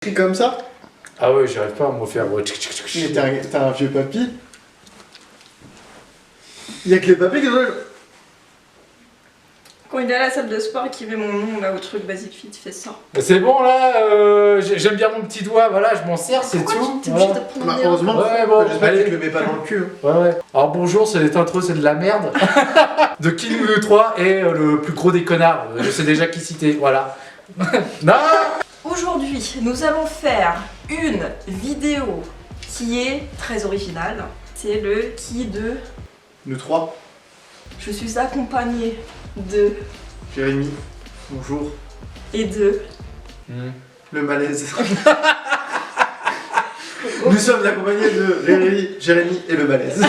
Écrit comme ça? Ah ouais, j'arrive pas à me faire. Mais t'as un vieux papy. Il y a que les papiers qui veulent. Quand il est à la salle de sport et qu'il met mon nom là au truc Basic Fit, il fait ça. C'est bon là, j'aime bien mon petit doigt, voilà, je m'en sers, c'est tout. T'es obligé Voilà. de prendre Bah, des heureusement, Ouais, bon, j'espère que allez. tu le mets pas dans le cul. Ouais, ouais. Alors bonjour, cette intro c'est de la merde. De qui nous deux trois est le plus gros des connards. Je sais déjà qui citer, voilà. Non. Aujourd'hui, nous allons faire une vidéo qui est très originale. C'est le qui de... Nous trois. Je suis accompagnée de... Jérémy, bonjour. et de... Le malaise. Nous sommes accompagnés de Jérémy et le malaise.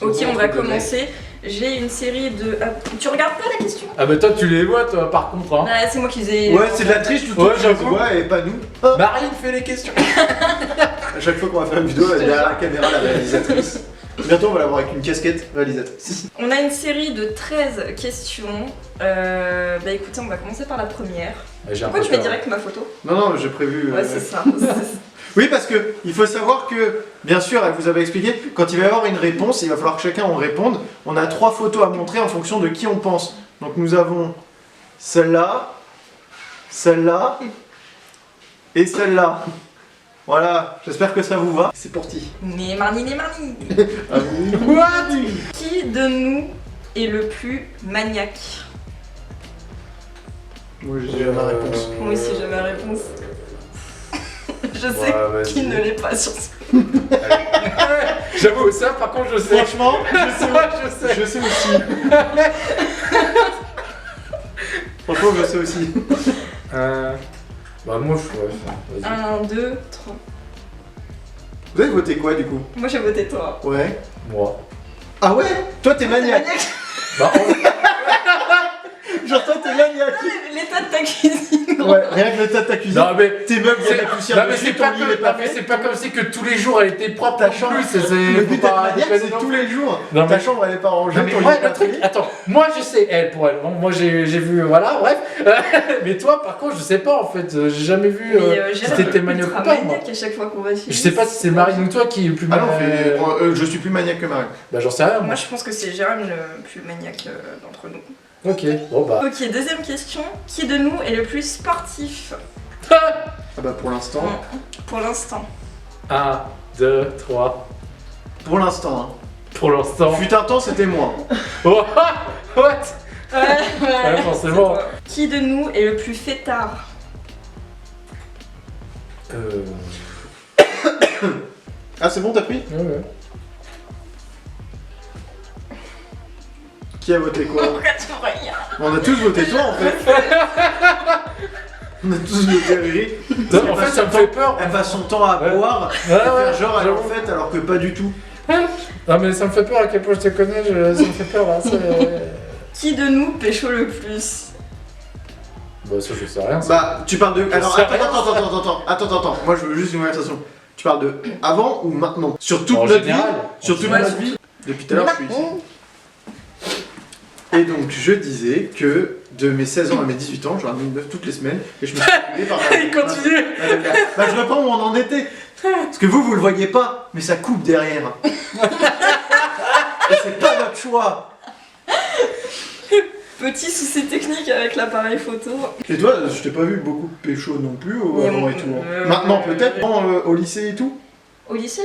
Ok, on va commencer. J'ai une série de... tu regardes pas la question? Ah bah toi tu les vois toi par contre hein. Bah, c'est moi qui les ai... Ouais, c'est de la triche, tout Ouais, le j'avoue. monde et pas nous. Marine fait les questions. À chaque fois qu'on va faire une vidéo, elle est derrière la caméra, la réalisatrice. Bientôt, on va l'avoir avec une casquette réalisatrice. On a une série de 13 questions. Bah écoutez, on va commencer par la première. Pourquoi tu mets direct ma photo? Non, j'ai prévu. Ouais, c'est ça. Oui, parce que il faut savoir que, bien sûr, elle vous avait expliqué, quand il va y avoir une réponse, il va falloir que chacun en réponde. On a 3 photos à montrer en fonction de qui on pense. Donc nous avons celle-là, celle-là et celle-là. Voilà, j'espère que ça vous va. C'est parti. Mais Marnie, les Marnie. Ah oui. What? Qui de nous est le plus maniaque? Moi j'ai déjà ma réponse. Moi aussi j'ai ma réponse. Je sais Ouais, qui vas-y. ne l'est pas sur ce... J'avoue, ça par contre je sais. Franchement, je sais. je sais aussi. Franchement, je sais aussi. Bah moi je vas-y. 1, 2, 3. Vous avez voté quoi du coup? Moi j'ai voté toi. Ouais. Moi. Ah ouais? Toi t'es maniaque. Bah Genre toi t'es maniaque. L'état de ta cuisine. Ouais, rien que l'état de ta cuisine. non mais Tes meubles, il y a de la poussière non, mais dessus, c'est ton pas lit comme il est pas non, mais fait. c'est pas comme si que tous les jours elle était propre ta chambre. Le but d'être maniaque, déconner c'est non tous plus. les jours. Non, Ta mais- chambre elle est pas rangée, Non mais ton lit moi est pas le truc, fait. attends, moi je sais elle pour elle, bon, moi j'ai vu, voilà, bref, mais toi par contre je sais pas en fait, j'ai jamais vu si t'étais maniaque ou pas moi. maniaque à chaque fois qu'on va filmer. Je sais pas si c'est Marine ou toi qui est le plus Ah non, maniaque. je suis plus maniaque que Marie. Bah j'en sais rien Moi moi. je pense que c'est Jérôme le plus maniaque d'entre nous. Ok, bon bah. Ok, deuxième question. Qui de nous est le plus sportif? Ah bah pour l'instant. Pour l'instant. 1, 2, 3, Pour l'instant. Hein. pour l'instant. Fut un temps c'était moi. Oh, what? Ouais, forcément. c'est toi. Qui de nous est le plus fêtard? Ah c'est bon t'as pris? Ouais. Qui a voté quoi? Pourquoi tu regardes? On a tous voté toi en fait. On a tous voté Riri. Non, en fait ça me fait peur. Elle passe son temps à Ouais. boire, Ouais, à faire ouais, genre elle est en j'avoue. fête alors que pas du tout. Non mais ça me fait peur à quel point je te connais, ça me fait peur là. Qui de nous pécho le plus? Bah ça je sais rien. Ça. Bah tu parles de. Alors sais attends. Moi je veux juste une conversation. Tu parles de avant ou maintenant? Sur toute En notre vie. général, Sur toute Ouais, notre vie. Depuis tout à l'heure je suis ici. Et donc je disais que de mes 16 ans à mes 18 ans, j'en ai mis 9 toutes les semaines et je me suis calculé par Il continue. Bah je reprends où on en était. Parce que vous le voyez pas, mais ça coupe derrière. Et c'est pas notre choix. Petit souci technique avec l'appareil photo. Et toi, je t'ai pas vu beaucoup pécho non plus avant et tout. Hein. Maintenant peut-être, au lycée et tout. Au lycée,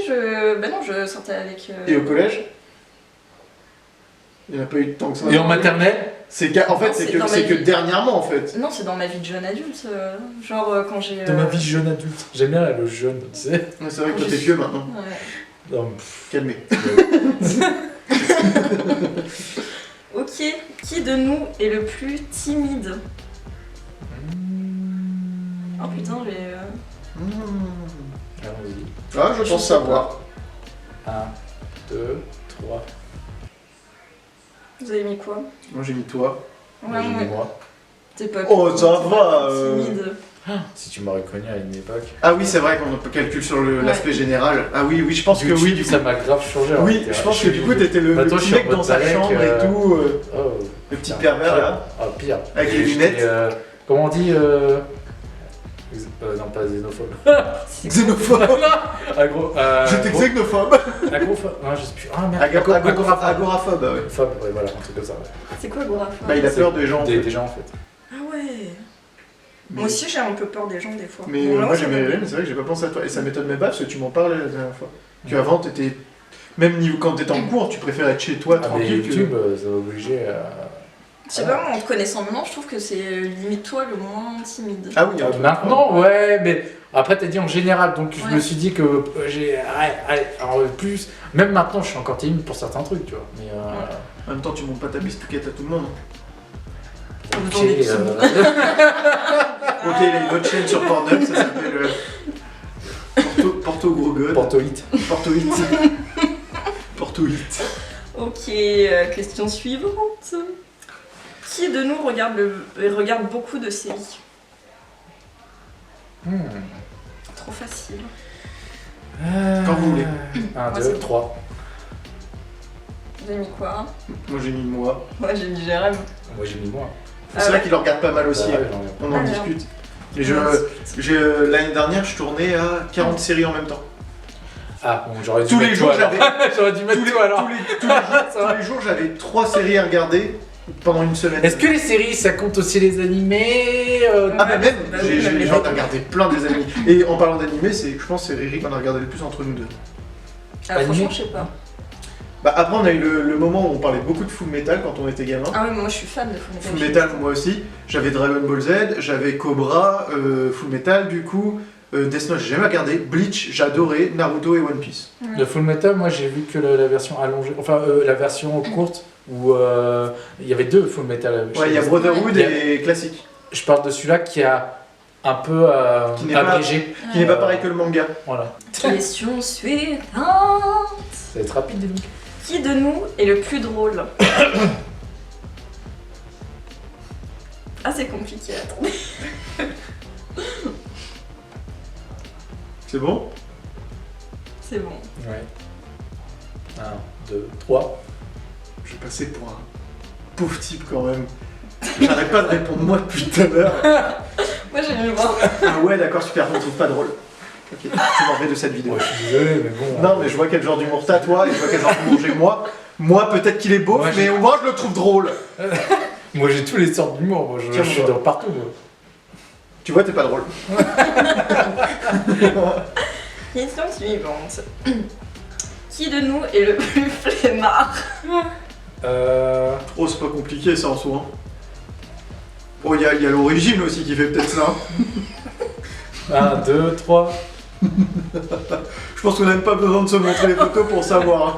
bah non, je sortais avec... Et au collège. Il n'y en a pas eu de temps que ça. Et en maternelle? En fait, Non, c'est c'est dans ma que vie. dernièrement en fait. Non, c'est dans ma vie de jeune adulte. Genre quand j'ai... De ma vie jeune adulte. J'aime bien le jeune, tu sais. Ouais, c'est vrai que toi t'es vieux maintenant. Ouais. Non, Calmez. Ok, qui de nous est le plus timide? Oh putain, j'ai... allons-y. Ah, je pense sais savoir. 1, 2, 3. Vous avez mis quoi? Moi j'ai mis toi. Ouais, J'ai mis moi. T'es pas... Oh, ça t'es va, pas timide. Si tu m'aurais connu à une époque. Ah oui, c'est vrai qu'on calcule sur l'aspect général. Ah oui, je pense que YouTube, oui. Du ça coup. m'a grave changé. en Oui, réalité. je pense que du coup t'étais le Bah, toi, petit je suis mec en dans mode sa Dalek, chambre et tout. Oh, Le petit putain. pervers là. Ah, pire. Avec les J'étais, lunettes. comment on dit Non, pas xénophobe. Xénophobe. J'étais Agro... xénophobe. Agrophobe. Non, je sais plus. Ah merde. Agoraphobe. Agoraphobe, ouais. Phobe, ouais, voilà, un truc comme ça. Ouais. C'est quoi agoraphobe? Bah, il a peur des gens. Des gens en fait. Ah ouais. Mais- Moi aussi j'ai un peu peur des gens des fois. Mais Bon, là, moi ça j'aimais va. bien, mais c'est vrai que j'ai pas pensé à toi. Et ça m'étonne même pas parce que tu m'en parlais la dernière fois. Que avant t'étais. Même quand t'étais en cours, tu préférais être chez toi Ah, mais tranquille que. YouTube, ça va obliger à. Je sais pas, moi, en te connaissant maintenant, je trouve que c'est limite toi le moins timide. Ah oui, Maintenant, ouais, mais après t'as dit en général, donc je Ouais. me suis dit que j'ai. Allez, alors plus. Même maintenant, je suis encore timide pour certains trucs, tu vois. Mais. En même temps, tu montes pas ta bisouquette à tout le monde. Ok, Dans des petits Ok, il a une autre chaîne sur Pornhub, ça s'appelle Porto Gros God. Porto Hit. Porto Hit. Porto Hit. Ok, question suivante. Qui de nous regarde beaucoup de séries? Trop facile. Quand vous voulez. 1, Moi, 2, c'est 3. J'ai mis quoi? Moi j'ai mis moi. Moi j'ai mis Jérém. Moi j'ai mis moi. C'est vrai qu'il en regarde pas mal aussi. Bah, ouais, On en Ah, discute. Et l'année dernière, je tournais à 40 séries en même temps. Ah, bon, j'aurais dû Tous les mettre jours, toi, alors. J'aurais dû mettre toi alors. Tous les jours, j'avais 3 séries à regarder pendant une semaine. Est-ce que les séries ça compte aussi les animés Ah bah même, Bah oui, j'ai même les j'en ai autres. regardé plein des animés. Et en parlant d'animés, je pense que c'est Eric qu'on a regardé le plus entre nous deux. Ah, Animé. franchement, je sais pas. Bah après on a eu le moment où on parlait beaucoup de Full Metal quand on était gamin. Ah oui, moi je suis fan de Full Metal. Full Metal moi aussi, j'avais Dragon Ball Z, j'avais Cobra, Full Metal du coup, Death Note j'ai jamais regardé, Bleach j'adorais, Naruto et One Piece. De Full Metal, moi j'ai vu que la version allongée, enfin la version courte où il y avait 2 Full Metal. Ouais, il y a Brotherhood Il y a- et classique, Je parle de celui-là qui a un peu Qui n'est pas- abrégé. qui n'est pas pareil que le manga. Voilà. Question suivante. Ça va être rapide, dis donc. Qui de nous est le plus drôle? Ah, c'est compliqué, attendez. C'est bon? C'est bon. Ouais. 1, 2, 3. Je vais passer pour un pauvre type quand même. J'arrête pas de répondre moi depuis tout à l'heure. Moi j'ai mis voir. Ah ouais d'accord super, on trouve pas drôle. Ok, je m'en vais de cette vidéo. Ouais, je suis désolé, mais bon. Non mais je vois quel genre d'humour t'as toi et je vois quel genre d'humour j'ai moi. Moi peut-être qu'il est beau, Moi, mais moi je le trouve drôle. Moi j'ai tous les sortes d'humour, moi je Tiens, suis moi. dans partout. Moi. Tu vois t'es pas drôle. Question suivante. Qui de nous est le plus flemmard? Oh c'est pas compliqué ça en soi. Oh il y a l'origine aussi qui fait peut-être ça. 1, 2, 3. Je pense qu'on n'a même pas besoin de se montrer les photos pour savoir.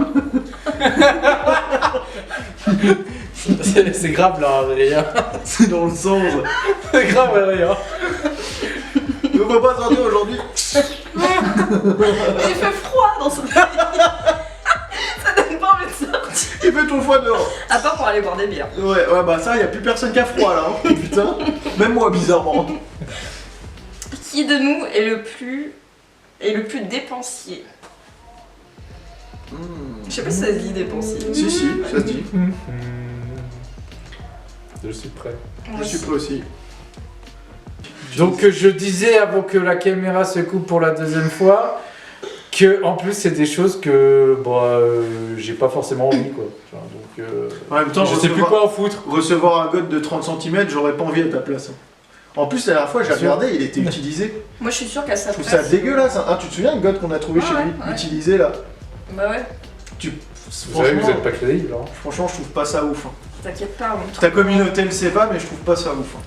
C'est grave là, Valéria. C'est dans le sens. C'est grave, Valéria. Ne faut pas sortir aujourd'hui. Il fait froid dans ce pays. Ça donne pas envie de sortir. Et fais ton foie dehors. À part pour aller boire des bières. Ouais bah ça y a plus personne qui a froid là. Hein. Putain. Même moi bizarrement. Qui de nous est le plus dépensier? Je sais pas si ça se dit dépensier. Si si, ça se dit. Je suis prêt. Je suis prêt aussi. Donc je disais avant que la caméra se coupe pour la deuxième fois que en plus c'est des choses que j'ai pas forcément envie quoi. Enfin, donc En même temps, je sais plus quoi en foutre. recevoir un god de 30 cm, j'aurais pas envie à ta place. hein. En plus, la dernière fois, j'ai Bien sûr. regardé, il était utilisé. Moi je suis sûre qu'à sa Je trouve place. ça dégueulasse. Hein. Ah, tu te souviens, le god qu'on a trouvé Ouais, chez lui, ouais. utilisé là Bah ouais, Vous savez que vous êtes pas crédible. Hein. Franchement, je trouve pas ça ouf. Hein. t'inquiète pas. Ta communauté le sait pas, mais je trouve pas ça ouf. Hein.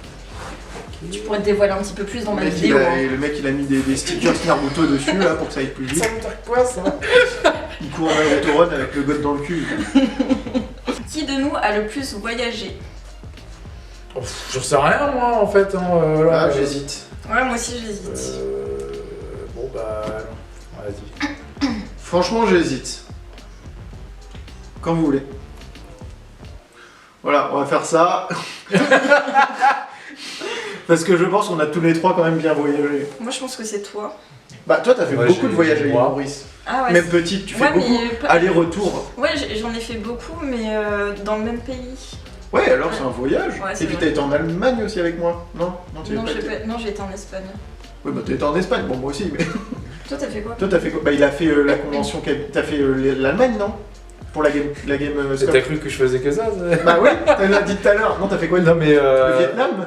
Tu pourrais te dévoiler un petit peu plus dans Le ma mec, vidéo. hein. le mec, il a mis des stickers Naruto dessus là pour que ça aille plus vite. Ça veut dire quoi ça? Il court en Naruto Run avec le god dans le cul. Qui de nous a le plus voyagé? J'en sais rien moi en fait. Hein, là, Ah, j'hésite. Ouais, moi aussi j'hésite. Bon bah vas-y. Franchement, j'hésite. Quand vous voulez. Voilà, on va faire ça. Parce que je pense qu'on a tous les trois quand même bien voyagé. Moi je pense que c'est toi. Bah, toi, t'as fait Ouais, beaucoup j'ai- de voyages avec moi. Maurice. Ah ouais. Même petite, tu fais Ouais, beaucoup. mais pas- Aller-retour. Ouais, j'en ai fait beaucoup, mais dans le même pays. Ouais, alors c'est un voyage. Ouais, c'est Et puis vrai. t'as été en Allemagne aussi avec moi. Non, non, tu Non, pas été. non, j'ai été en Espagne. Oui, bah t'étais en Espagne, bon moi aussi, mais Toi, t'as fait quoi? toi t'as fait quoi? Bah il a fait la convention, t'as fait l'Allemagne, non? Pour la game Scope. T'as cru que je faisais que ça Bah oui, t'as dit tout à l'heure. Non, t'as fait quoi? Non mais Le Vietnam?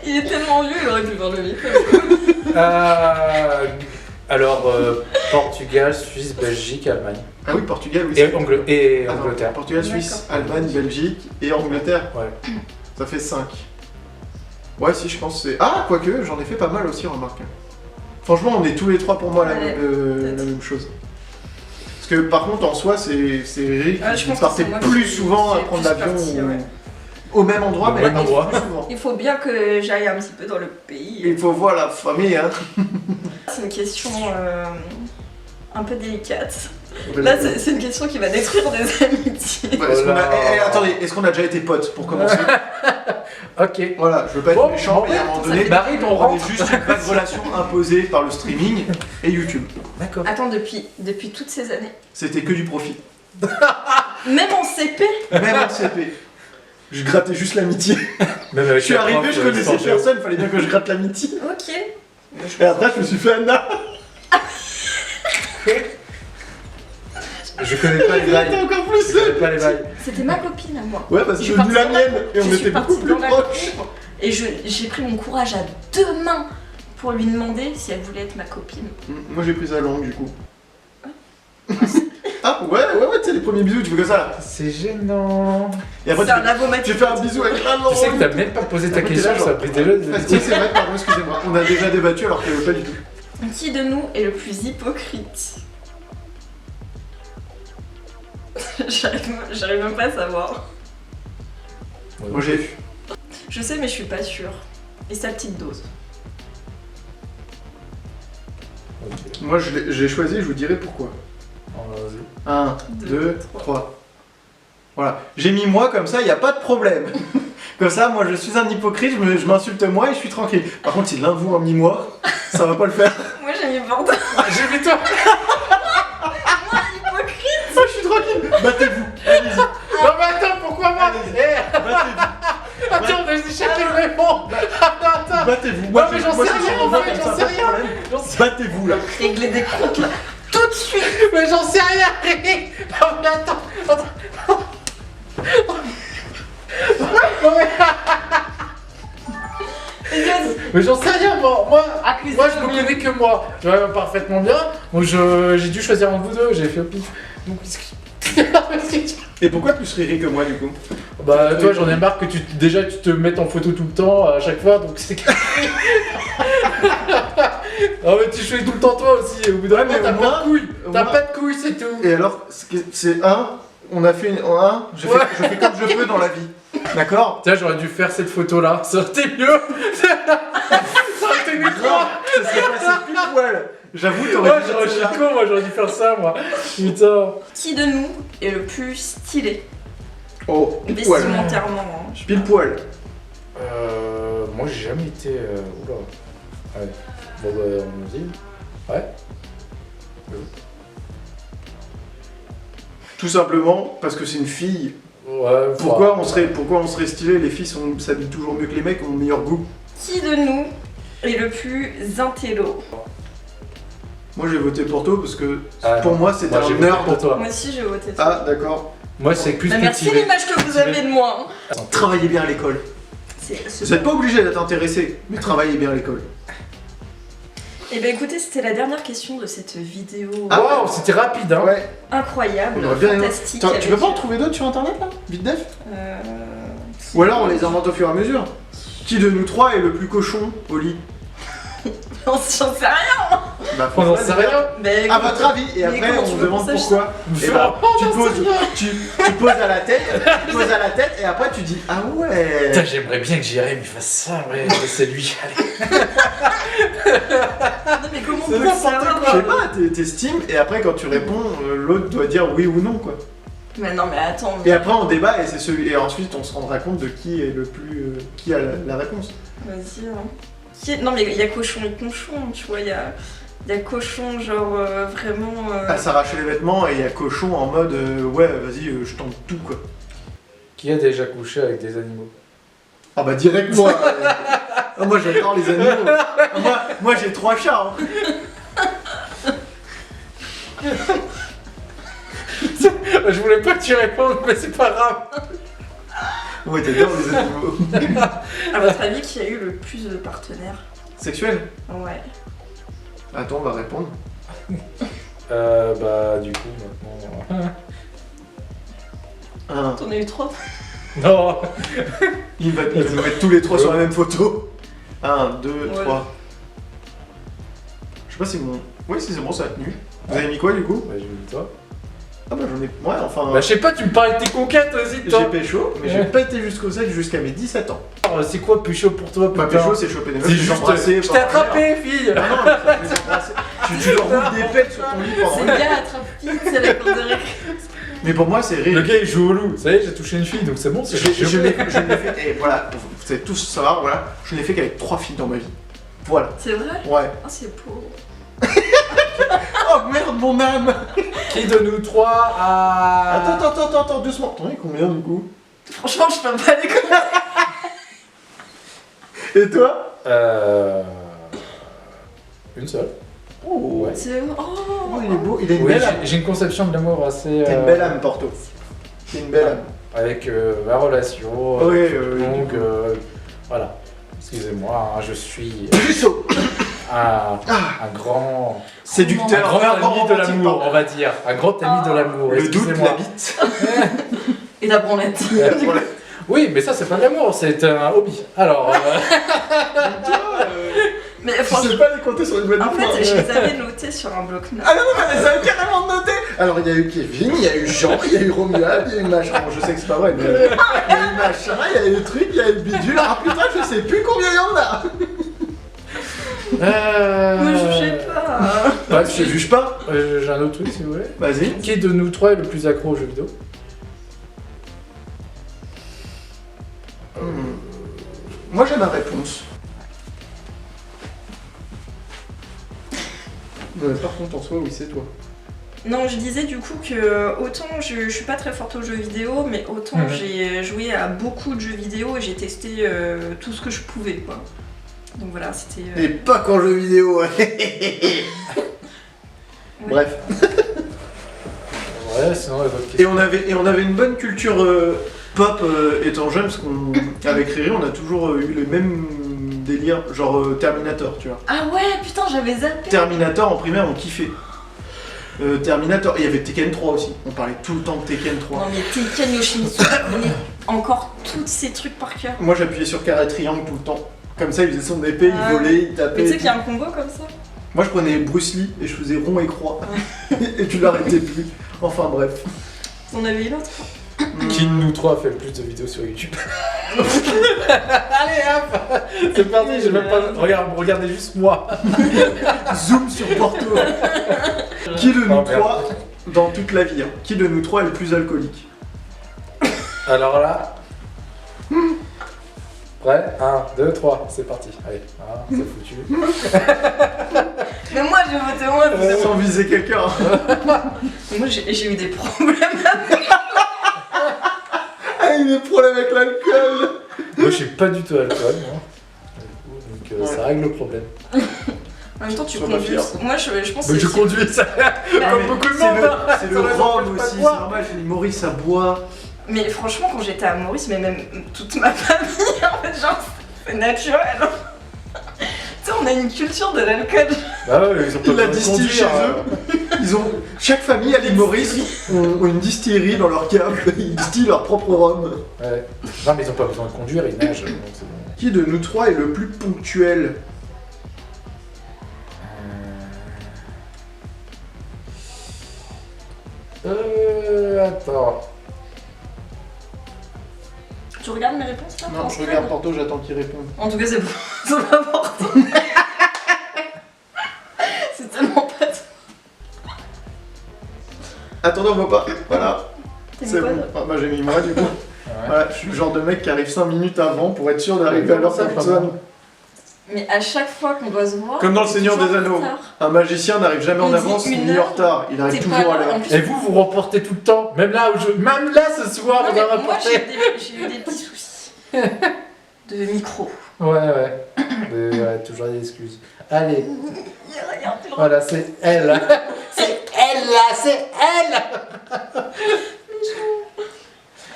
Il est tellement vieux, il aurait pu faire le Vietnam. Alors, Portugal, Suisse, Belgique, Allemagne. Ah oui, Portugal, oui. Et, c'est- Attends, Angleterre. Portugal, Suisse, D'accord. Allemagne, Belgique et Angleterre. Ouais. Ça fait 5. Ouais, si, je pense que c'est. Ah, quoique, j'en ai fait pas mal aussi, remarque. Franchement, on est tous les trois pour moi Ouais, peut-être. la même chose. Parce que par contre, en soi, c'est Eric Ah, je qui pense que partait c'est moi plus qui- souvent qui à est prendre plus l'avion parti, ouais. au même endroit, Au mais même là, endroit. plus souvent. Il faut bien que j'aille un petit peu dans le pays. Il faut voir la famille, hein. C'est une question un peu délicate. Là, c'est une question qui va détruire des amitiés. Ouais, est-ce qu'on a- Voilà. attendez, est-ce qu'on a déjà été potes pour commencer? Ok. Voilà, je veux pas être Bon, méchant, bon, mais à un moment donné, Marie, on on est rentre. juste une vague relation imposée par le streaming et YouTube. D'accord. Attends, depuis toutes ces années, C'était que du profit. même en CP, Même en CP. Je grattais juste l'amitié. Même Je avec suis la arrivé, prof, je connaissais sans géo. personne, fallait bien que je gratte l'amitié. ok. Et après, je me suis fait Anna. Je connais pas les J'étais bails. encore plus Je connais seul. pas les bails. C'était ma copine à moi. Ouais, bah c'est Je suis devenu la partie dans la mienne. Et on Je suis était beaucoup partie plus dans la proches. cour et j'ai pris mon courage à 2 mains pour lui demander si elle voulait être ma copine. Moi, j'ai pris sa langue, du coup. Ah, ouais, tu sais, les premiers bisous, tu fais comme ça, là. C'est gênant. Et après, C'est un avomatique. tu fais un bisou avec la langue. Tu sais que t'as même pas posé ta Ah, t'es question, là, genre. ça a pris déjà des Ah, si, c'est vrai, pardon, excusez-moi. On a déjà débattu alors que pas du tout. Qui de nous est le plus hypocrite? J'arrive même pas à savoir. Moi, j'ai. Je sais, mais je suis pas sûre. Et sa petite dose. Ok. Moi, j'ai choisi, je vous dirai pourquoi. Vas-y. 1, Deux, 2, 3. Voilà. J'ai mis moi comme ça, il n'y a pas de problème. Comme ça, moi je suis un hypocrite, je m'insulte moi et je suis tranquille. Par contre, si l'un de vous a mis moi, ça va pas le faire. Moi j'ai mis Bordeaux. J'ai vu toi. Hypocrite. Moi je suis tranquille. Battez-vous. Allez-y. Non mais attends, pourquoi moi Eh, Battez-vous. attends, vas-y, chacun répond. Attends. Battez-vous. Non, mais j'en moi, sais je suis rien, moi en fait, comme j'en ça, sais pas de rien. problème. J'en sais- Battez-vous là. Régler des comptes là. Tout de suite. Mais j'en sais rien. Non mais attends. Non, mais j'en sais rien, moi je me connais que moi. Tu vois parfaitement bien. Moi j'ai dû choisir entre vous deux, j'ai fait au pif. Donc Et pourquoi plus rire que moi du coup? bah toi j'en ai marre que tu te mettes en photo tout le temps à chaque fois, donc c'est. Ah mais tu choisis tout le temps toi aussi. Au bout d'un Ouais, moment mais t'as au pas moins- de couilles. au T'as moins- pas de couilles, c'est tout. Et alors, c'est un, on a fait un, je fais comme je peux dans la vie. D'accord? Tiens, j'aurais dû faire cette photo là, ça aurait été mieux. Ça aurait été mieux. Grave, ça serait passé pile poil. J'avoue, Ouais, t'aurais dû je faire suis ça. con, moi j'aurais dû faire ça moi. Putain. Qui de nous est le plus stylé? Oh, pile poil. Vestimentairement. Hein. Pile poil. Moi j'ai jamais été. Oula. Ouais. Bon bah on dit. Ouais. Tout simplement parce que c'est une fille. Ouais. Pourquoi on serait stylé? Les filles s'habillent toujours mieux que les mecs, ont meilleur goût. Qui de nous est le plus intello? Moi j'ai voté pour toi parce que Ah, pour moi c'était j'ai un voté nerd. pour toi. Moi aussi j'ai voté. Ah d'accord. Moi c'est plus Bah, merci cultivé. l'image que vous avez de moi. Hein. Travaillez bien à l'école. Vous n'êtes pas obligé d'être intéressé, mais travaillez bien à l'école. Et ben écoutez, c'était la dernière question de cette vidéo Ah, Waouh, c'était rapide hein. Ouais. incroyable, On aurait bien aimé. fantastique. Attends, tu peux avec- pas en trouver d'autres sur internet là? Vite def? Euh, Ou alors on les invente au fur et à mesure. Qui de nous trois est le plus cochon au lit? J'en sais rien. Bah, On n'en faut sait choisir. rien. Mais À votre avis, et mais après comment on tu se veux demande qu'on sache pourquoi. Je Et sais bah, pas, tu j'en poses, sais rien. tu poses à la tête, tu poses à la tête et après tu dis ah ouais. Putain, j'aimerais bien que Jérémy fasse ça, ouais, c'est lui. Allez. Non, mais comment on C'est peut le n'importe savoir? Je sais pas, t'estimes et après quand tu réponds, l'autre doit dire oui ou non quoi. Mais non, mais attends. Et après on débat et c'est celui et ensuite on se rendra compte de qui est le plus qui a la réponse. Vas-y. Hein. Non, mais il y a cochon et conchon, tu vois. Il y a cochon, genre vraiment. À s'arracher les vêtements et il y a cochon en mode ouais vas-y je tente tout quoi. Qui a déjà couché avec des animaux? Ah bah direct moi. Ah, moi j'adore les animaux. Ah, moi j'ai 3 chats. Hein. Je voulais pas que tu répondes, mais c'est pas grave. Ouais, t'adores les animaux. À votre avis, qui a eu le plus de partenaires? Sexuel? Ouais. Attends, on va répondre. Bah du coup maintenant... T'en as eu 3? Non. Il va nous mettre tous les 3 sur la même photo. 1, 2, Ouais. 3. Je sais pas si mon... Oui, si c'est bon, ça a tenu. Vous avez mis quoi du coup? Bah j'ai vu toi. Ah bah j'en ai... Ouais, enfin... Bah je sais pas, tu me parlais de tes conquêtes aussi j'ai toi. pécho, mais j'ai Ouais. pas été jusqu'au sexe jusqu'à mes 17 ans. C'est quoi pécho pour toi Bah putain? pécho, c'est choper des meufs, C'est les juste... embrasser, Je t'ai attrapé fille. Ah non, mais les embrasser. Tu leur roules des pelles sur ton lit pendant C'est une bien attrape-petite, c'est la cour de récré. Mais pour moi, c'est Le rire. gars il joue au loup. Ça y est, j'ai touché une fille donc c'est bon. C'est Je l'ai fait, et voilà, vous savez tous savoir, voilà, je l'ai fait qu'avec 3 filles dans ma vie. Voilà. C'est vrai? Ouais. Oh, c'est beau. Oh merde, mon âme! Qui de nous trois a... Attends, doucement. T'en es combien du coup? Franchement, je peux pas les connaître. Et toi? Une seule. Oh, Ouais. C'est... Oh, Oh, il est beau, il a une Oui, belle âme. j'ai une conception de l'amour assez... T'as une belle âme, Porto. C'est une belle âme. Avec ma relation Oui, longue, voilà. Excusez-moi, hein, je suis Puceau! un grand... Séducteur, un grand ami de romantique, l'amour, pardon. on va dire. Un grand ami de l'amour, Le doute excusez-moi. l'habite. et la branlette. Voilà. Oui, mais ça, c'est pas de l'amour, c'est un hobby. Alors, Mais Je sais franchement, pas les compter sur une bonne en fois. fait, je les avais notés sur un bloc-notes. Ah non, mais ça a carrément noté. Alors il y a eu Kevin, il y a eu Jean, il y a eu Romuald, il y a eu machin. Bon, je sais que c'est pas vrai, mais il y a eu machin, il y a eu le truc, il y a eu le bidule. Ah putain, je sais plus combien il y en a. Me jugez pas. Bah, je te juge pas. j'ai un autre truc, si vous voulez. Vas-y. Qui de nous trois est le plus accro aux jeux vidéo? Moi j'ai ma réponse. Par contre, en soi, oui, c'est toi. Non, je disais du coup que autant je suis pas très forte aux jeux vidéo, mais autant j'ai joué à beaucoup de jeux vidéo et j'ai testé tout ce que je pouvais, quoi. Donc voilà, c'était... Et pas qu'en jeu vidéo. Bref. Ouais, sinon, la bonne Et on avait une bonne culture pop étant jeune, parce qu'avec Riri, on a toujours eu les mêmes délires, genre Terminator, tu vois. Ah ouais, putain, j'avais zappé. Terminator en primaire, on kiffait. Terminator, et il y avait Tekken 3 aussi, on parlait tout le temps de Tekken 3. Non mais Tekken Yoshimitsu, je connais encore tous ces trucs par cœur. Moi j'appuyais sur carré triangle tout le temps. Comme ça, il faisait son épée, Ah. il volait, il tapait. Mais tu sais et qu'il y a tout. un combo comme ça? Moi je prenais Bruce Lee et je faisais rond et croix. Et tu l'arrêtais plus. Enfin bref. On avait une autre. Qui de nous trois a fait le plus de vidéos sur YouTube? Allez hop, c'est parti, je vais même pas... Regardez juste moi. Zoom sur Porto. Qui de nous Oh, merde. trois, dans toute la vie, hein, qui de nous trois est le plus alcoolique? Alors là... Prêt? 1, 2, 3, c'est parti. Allez, voilà, c'est foutu. Mais moi j'ai voté moi. Sans viser quelqu'un. Moi j'ai eu des problèmes. Ah, il a des problèmes avec l'alcool. Moi je suis pas du tout alcool, moi. Du coup, donc Ouais. ça règle le problème. En même temps tu Sois pas conduis. fier. Moi je pense Mais que je c'est- conduis ça comme Mais beaucoup de c'est monde. le- hein. C'est Ça le les rhum empêche pas de aussi, c'est boire. normal. Je dis Maurice, ça boit. Mais franchement quand j'étais à Maurice, mais même toute ma famille en fait genre c'est naturel. Tu sais on a une culture de l'alcool. Bah ouais, ils ont pas Il la besoin de distille conduire, chez eux. Ils ont, chaque famille à l'île Maurice ont une distillerie dans leur cave. Ils distillent leur propre rhum. Ouais. Non mais ils ont pas besoin de conduire, ils nagent, donc c'est bon. Qui de nous trois est le plus ponctuel? Attends. Tu regardes mes réponses là? Non, je regarde Porto, j'attends qu'il réponde. En tout cas c'est bon. C'est pas important. C'est tellement pas... Attendez, on voit pas. Voilà, T'as mis c'est quoi, bon. toi Ah, bah j'ai mis moi du coup. Ouais. Voilà, je suis le genre de mec qui arrive 5 minutes avant pour être sûr d'arriver à l'heure Ça, que pas personne. bon. Mais à chaque fois qu'on doit se voir... Comme dans le t'es Seigneur toujours des en Anneaux. retard. Un magicien n'arrive jamais On en dit avance une ni en heure, retard. Il arrive T'es toujours pas à là, l'heure. en plus. Et vous remportez tout le temps, même là, même là ce soir, Non, vous mais en moi rapportez. j'ai eu des petits soucis. de micro. Ouais. Ouais, toujours des excuses. Allez, Il y a rien, tu vois. voilà, c'est elle. C'est elle là, c'est elle.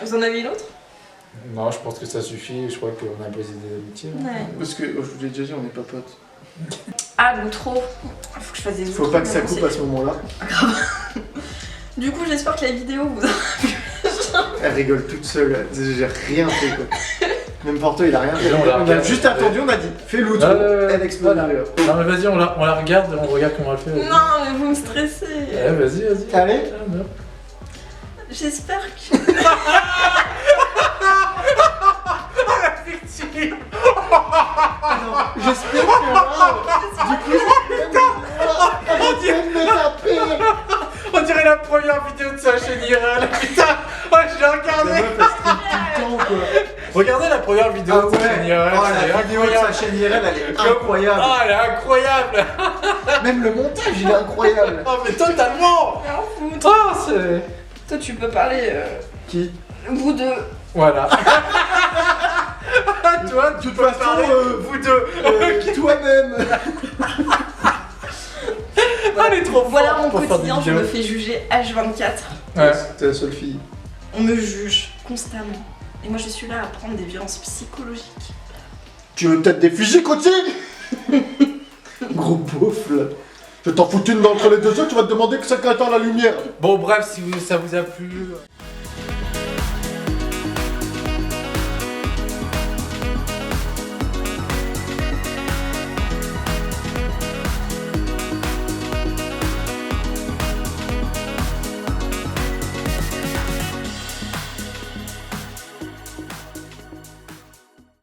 Vous en avez une autre? Non, je pense que ça suffit. Je crois qu'on a posé des amitiés. Ouais. Parce que, je vous l'ai déjà dit, on n'est pas potes. Ah, l'outro. Faut que je fasse des Faut outros, pas que ça mais coupe bon, à ce moment-là. Du coup, j'espère que la vidéo vous a... Elle rigole toute seule, j'ai rien fait quoi. Même Porto il a rien fait. Non, on la On a regarde. juste attendu, on a dit fais l'outro, elle explose. Voilà. Non mais vas-y, on la regarde, on regarde comment elle fait. vas-y. Non, mais vous me stressez. Ouais, vas-y. Allez. Ah, non. J'espère que... J'espère que là, du coup, on dirait de me taper. On dirait la première vidéo de sa chaîne IRL. Putain, ouais, je l'ai La regardé. meuf elle stream tout le temps quoi. Regardez la première vidéo Ah de sa chaîne ouais, IRL. oh, c'est la vidéo de incroyable. sa chaîne IRL elle est incroyable. Ah, elle est incroyable. Même le montage il est incroyable. Oh, mais totalement. Rien foutre. Oh, c'est... Toi, tu peux parler... Qui Vous deux. Voilà. Toi, De toute façon, vous deux. toi-même. Elle est trop forte Voilà mon pour faire des quotidien, je vidéos. me fais juger H24. Ouais. T'es la seule fille. On me juge constamment. Et moi, je suis là à prendre des violences psychologiques. Tu veux peut-être des physiques aussi? Gros beauf là. Je vais t'en foutre une d'entre les deux yeux, tu vas te demander que ça qu'attend la lumière. Bon, bref, si ça vous a plu...